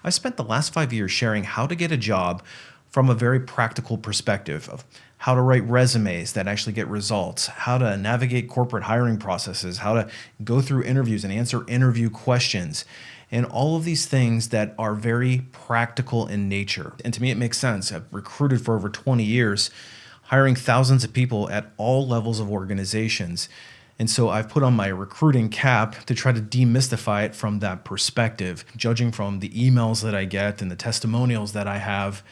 I spent the last 5 years sharing how to get a job from a very practical perspective of how to write resumes that actually get results, how to navigate corporate hiring processes, how to go through interviews and answer interview questions, and all of these things that are very practical in nature. And to me, it makes sense. I've recruited for over 20 years, hiring thousands of people at all levels of organizations. And so I've put on my recruiting cap to try to demystify it from that perspective. Judging from the emails that I get and the testimonials that I have,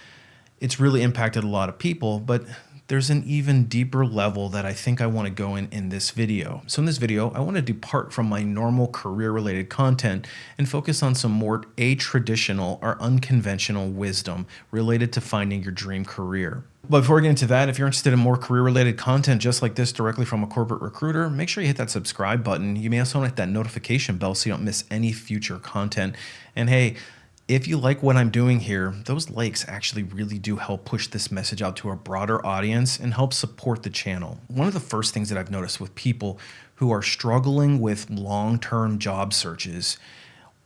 it's really impacted a lot of people, but there's an even deeper level that I think I want to go in this video. So in this video, I want to depart from my normal career-related content and focus on some more atraditional or unconventional wisdom related to finding your dream career. But before we get into that, if you're interested in more career-related content just like this directly from a corporate recruiter, make sure you hit that subscribe button. You may also want to hit that notification bell so you don't miss any future content. And hey, if you like what I'm doing here, those likes actually really do help push this message out to a broader audience and help support the channel. One of the first things that I've noticed with people who are struggling with long-term job searches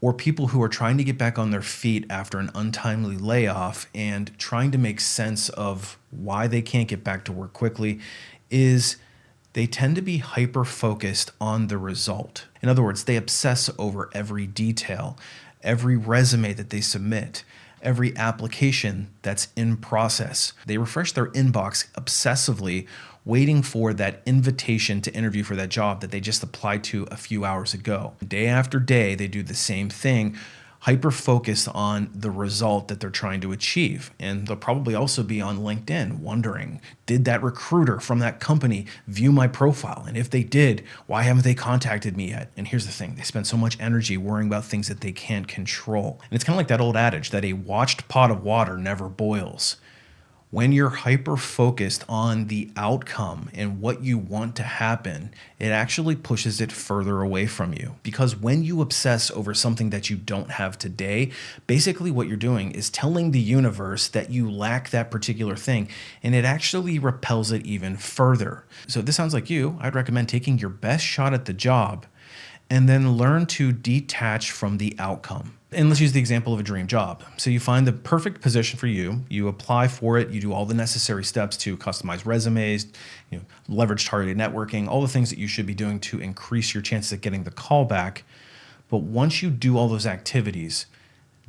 or people who are trying to get back on their feet after an untimely layoff and trying to make sense of why they can't get back to work quickly is they tend to be hyper-focused on the result. In other words, they obsess over every detail, every resume that they submit, every application that's in process. They refresh their inbox obsessively, waiting for that invitation to interview for that job that they just applied to a few hours ago. Day after day, they do the same thing, hyper-focused on the result that they're trying to achieve. And they'll probably also be on LinkedIn wondering, did that recruiter from that company view my profile? And if they did, why haven't they contacted me yet? And here's the thing, they spend so much energy worrying about things that they can't control. And it's kind of like that old adage that a watched pot of water never boils. When you're hyper-focused on the outcome and what you want to happen, it actually pushes it further away from you. Because when you obsess over something that you don't have today, basically what you're doing is telling the universe that you lack that particular thing, and it actually repels it even further. So if this sounds like you, I'd recommend taking your best shot at the job and then learn to detach from the outcome. And let's use the example of a dream job. So you find the perfect position for you, you apply for it, you do all the necessary steps to customize resumes, leverage targeted networking, all the things that you should be doing to increase your chances of getting the call back. But once you do all those activities,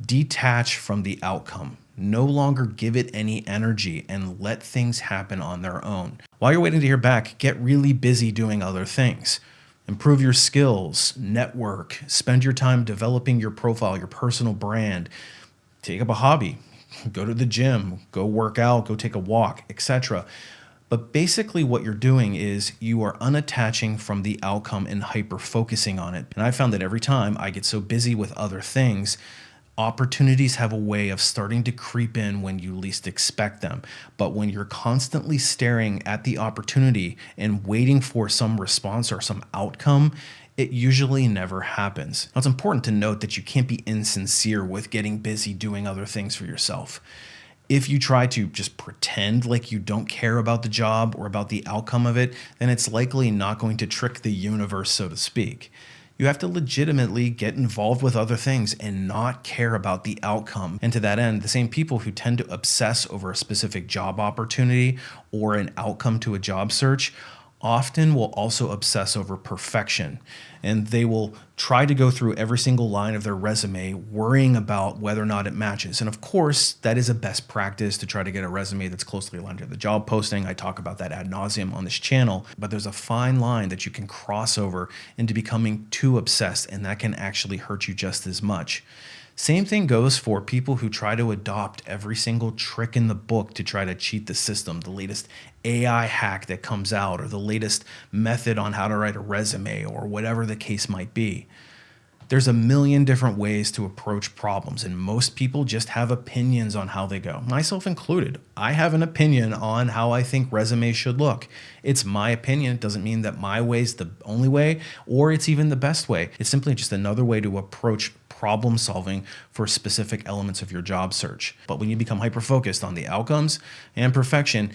detach from the outcome. No longer give it any energy and let things happen on their own. While you're waiting to hear back, get really busy doing other things. Improve your skills, network, spend your time developing your profile, your personal brand, take up a hobby, go to the gym, go work out, go take a walk, etc. But basically what you're doing is you are unattaching from the outcome and hyper-focusing on it. And I found that every time I get so busy with other things, opportunities have a way of starting to creep in when you least expect them. But when you're constantly staring at the opportunity and waiting for some response or some outcome, it usually never happens. Now, it's important to note that you can't be insincere with getting busy doing other things for yourself. If you try to just pretend like you don't care about the job or about the outcome of it, then it's likely not going to trick the universe, so to speak. You have to legitimately get involved with other things and not care about the outcome. And to that end, the same people who tend to obsess over a specific job opportunity or an outcome to a job search often will also obsess over perfection. And they will try to go through every single line of their resume worrying about whether or not it matches. And of course, that is a best practice to try to get a resume that's closely aligned to the job posting. I talk about that ad nauseum on this channel, but there's a fine line that you can cross over into becoming too obsessed, and that can actually hurt you just as much. Same thing goes for people who try to adopt every single trick in the book to try to cheat the system, the latest AI hack that comes out, or the latest method on how to write a resume, or whatever the case might be. There's a million different ways to approach problems, and most people just have opinions on how they go, myself included. I have an opinion on how I think resumes should look. It's my opinion. It doesn't mean that my way is the only way, or it's even the best way. It's simply just another way to approach problem solving for specific elements of your job search. But when you become hyper-focused on the outcomes and perfection,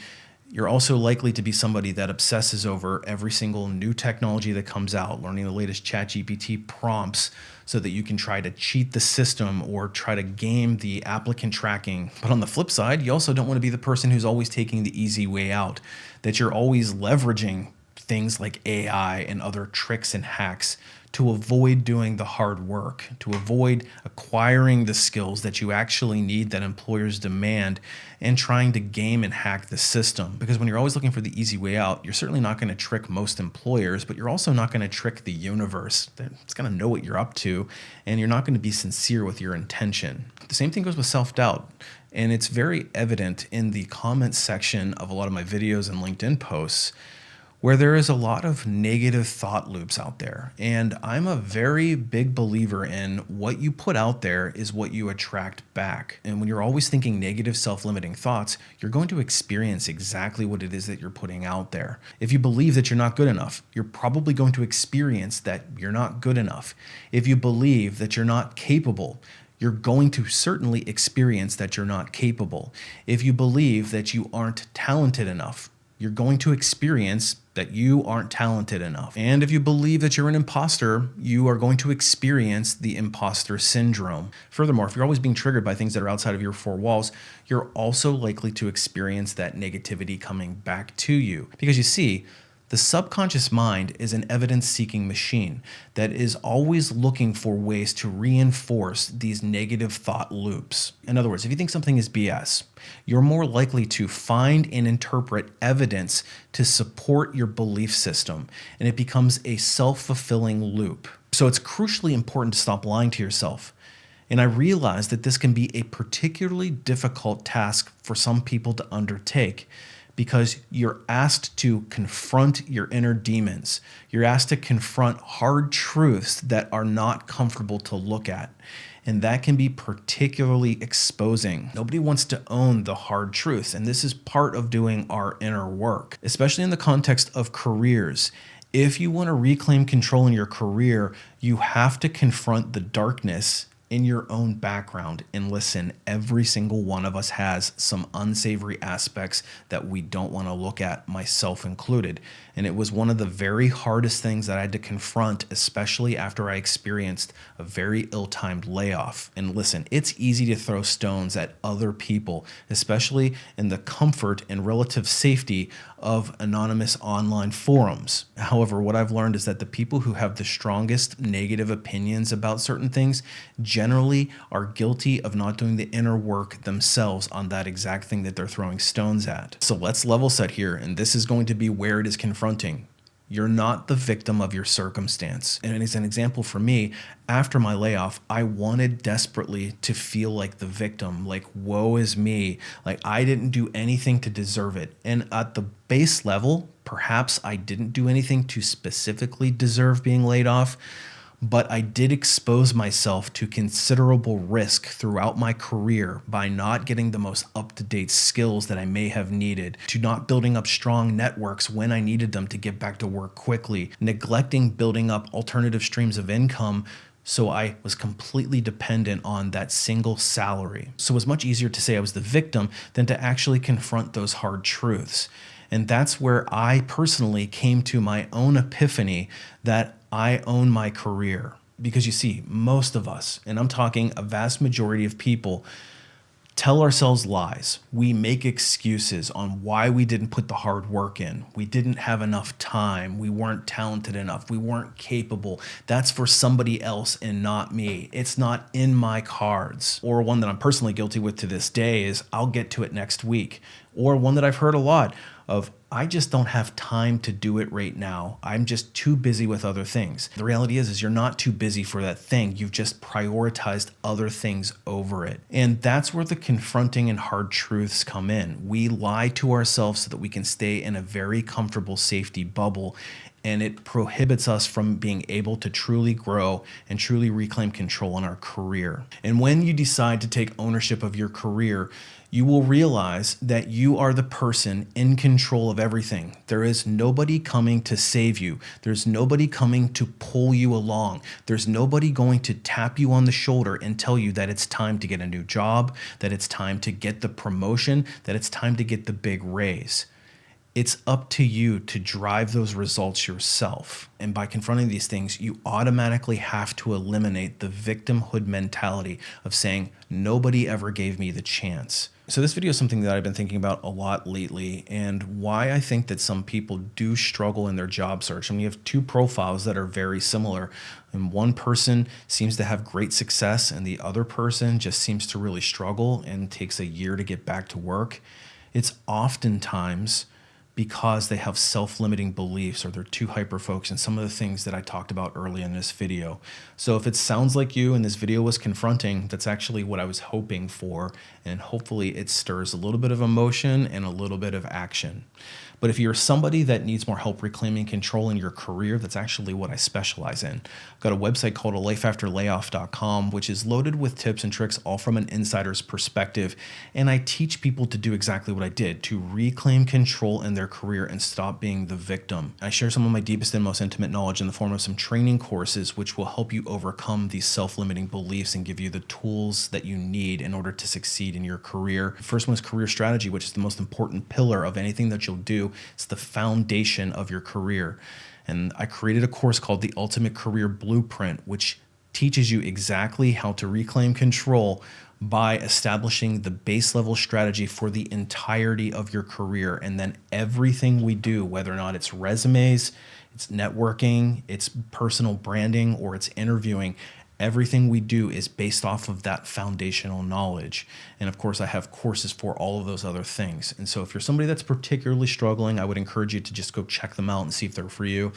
You're also likely to be somebody that obsesses over every single new technology that comes out, learning the latest ChatGPT prompts so that you can try to cheat the system or try to game the applicant tracking. But on the flip side, you also don't want to be the person who's always taking the easy way out, that you're always leveraging things like AI and other tricks and hacks to avoid doing the hard work, to avoid acquiring the skills that you actually need, that employers demand, and trying to game and hack the system. Because when you're always looking for the easy way out, you're certainly not going to trick most employers, but you're also not going to trick the universe. It's going to know what you're up to, and you're not going to be sincere with your intention. The same thing goes with self-doubt. And it's very evident in the comments section of a lot of my videos and LinkedIn posts, where there is a lot of negative thought loops out there. And I'm a very big believer in what you put out there is what you attract back. And when you're always thinking negative self-limiting thoughts, you're going to experience exactly what it is that you're putting out there. If you believe that you're not good enough, you're probably going to experience that you're not good enough. If you believe that you're not capable, you're going to certainly experience that you're not capable. If you believe that you aren't talented enough, you're going to experience that you aren't talented enough. And if you believe that you're an imposter, you are going to experience the imposter syndrome. Furthermore, if you're always being triggered by things that are outside of your four walls, you're also likely to experience that negativity coming back to you. Because you see, the subconscious mind is an evidence-seeking machine that is always looking for ways to reinforce these negative thought loops. In other words, if you think something is BS, you're more likely to find and interpret evidence to support your belief system, and it becomes a self-fulfilling loop. So it's crucially important to stop lying to yourself. And I realize that this can be a particularly difficult task for some people to undertake, because you're asked to confront your inner demons. You're asked to confront hard truths that are not comfortable to look at. And that can be particularly exposing. Nobody wants to own the hard truths. And this is part of doing our inner work, especially in the context of careers. If you want to reclaim control in your career, you have to confront the darkness in your own background. And listen, every single one of us has some unsavory aspects that we don't want to look at, myself included. And it was one of the very hardest things that I had to confront, especially after I experienced a very ill-timed layoff. And listen, it's easy to throw stones at other people, especially in the comfort and relative safety of anonymous online forums. However, what I've learned is that the people who have the strongest negative opinions about certain things generally are guilty of not doing the inner work themselves on that exact thing that they're throwing stones at. So let's level set here, and this is going to be where it is confronting. You're not the victim of your circumstance. And as an example for me, after my layoff, I wanted desperately to feel like the victim, like woe is me, like I didn't do anything to deserve it. And at the base level, perhaps I didn't do anything to specifically deserve being laid off, but I did expose myself to considerable risk throughout my career by not getting the most up-to-date skills that I may have needed, to not building up strong networks when I needed them to get back to work quickly, neglecting building up alternative streams of income. So I was completely dependent on that single salary. So it was much easier to say I was the victim than to actually confront those hard truths. And that's where I personally came to my own epiphany that I own my career. Because you see, most of us, and I'm talking a vast majority of people, tell ourselves lies. We make excuses on why we didn't put the hard work in. We didn't have enough time. We weren't talented enough. We weren't capable. That's for somebody else and not me. It's not in my cards. Or one that I'm personally guilty with to this day is I'll get to it next week. Or one that I've heard a lot of, I just don't have time to do it right now. I'm just too busy with other things. The reality is you're not too busy for that thing. You've just prioritized other things over it. And that's where the confronting and hard truths come in. We lie to ourselves so that we can stay in a very comfortable safety bubble, and it prohibits us from being able to truly grow and truly reclaim control in our career. And when you decide to take ownership of your career, you will realize that you are the person in control of everything. There is nobody coming to save you. There's nobody coming to pull you along. There's nobody going to tap you on the shoulder and tell you that it's time to get a new job, that it's time to get the promotion, that it's time to get the big raise. It's up to you to drive those results yourself. And by confronting these things, you automatically have to eliminate the victimhood mentality of saying, nobody ever gave me the chance. So this video is something that I've been thinking about a lot lately, and why I think that some people do struggle in their job search. And we have two profiles that are very similar. And one person seems to have great success, and the other person just seems to really struggle and takes a year to get back to work. It's oftentimes because they have self-limiting beliefs or they're too hyper-focused on some of the things that I talked about early in this video. So if it sounds like you and this video was confronting, that's actually what I was hoping for. And hopefully it stirs a little bit of emotion and a little bit of action. But if you're somebody that needs more help reclaiming control in your career, that's actually what I specialize in. I've got a website called alifeafterlayoff.com, which is loaded with tips and tricks, all from an insider's perspective. And I teach people to do exactly what I did, to reclaim control in their career and stop being the victim. I share some of my deepest and most intimate knowledge in the form of some training courses, which will help you overcome these self-limiting beliefs and give you the tools that you need in order to succeed in your career. The first one is career strategy, which is the most important pillar of anything that you'll do. It's the foundation of your career. And I created a course called the Ultimate Career Blueprint, which teaches you exactly how to reclaim control by establishing the base level strategy for the entirety of your career. And then everything we do, whether or not it's resumes, it's networking, it's personal branding, or it's interviewing, everything we do is based off of that foundational knowledge. And of course, I have courses for all of those other things. And so if you're somebody that's particularly struggling, I would encourage you to just go check them out and see if they're for you.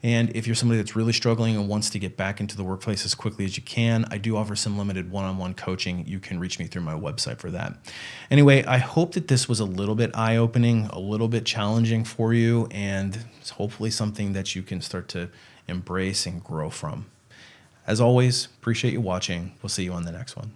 And if you're somebody that's really struggling and wants to get back into the workplace as quickly as you can, I do offer some limited one-on-one coaching. You can reach me through my website for that. Anyway, I hope that this was a little bit eye-opening, a little bit challenging for you, and it's hopefully something that you can start to embrace and grow from. As always, appreciate you watching. We'll see you on the next one.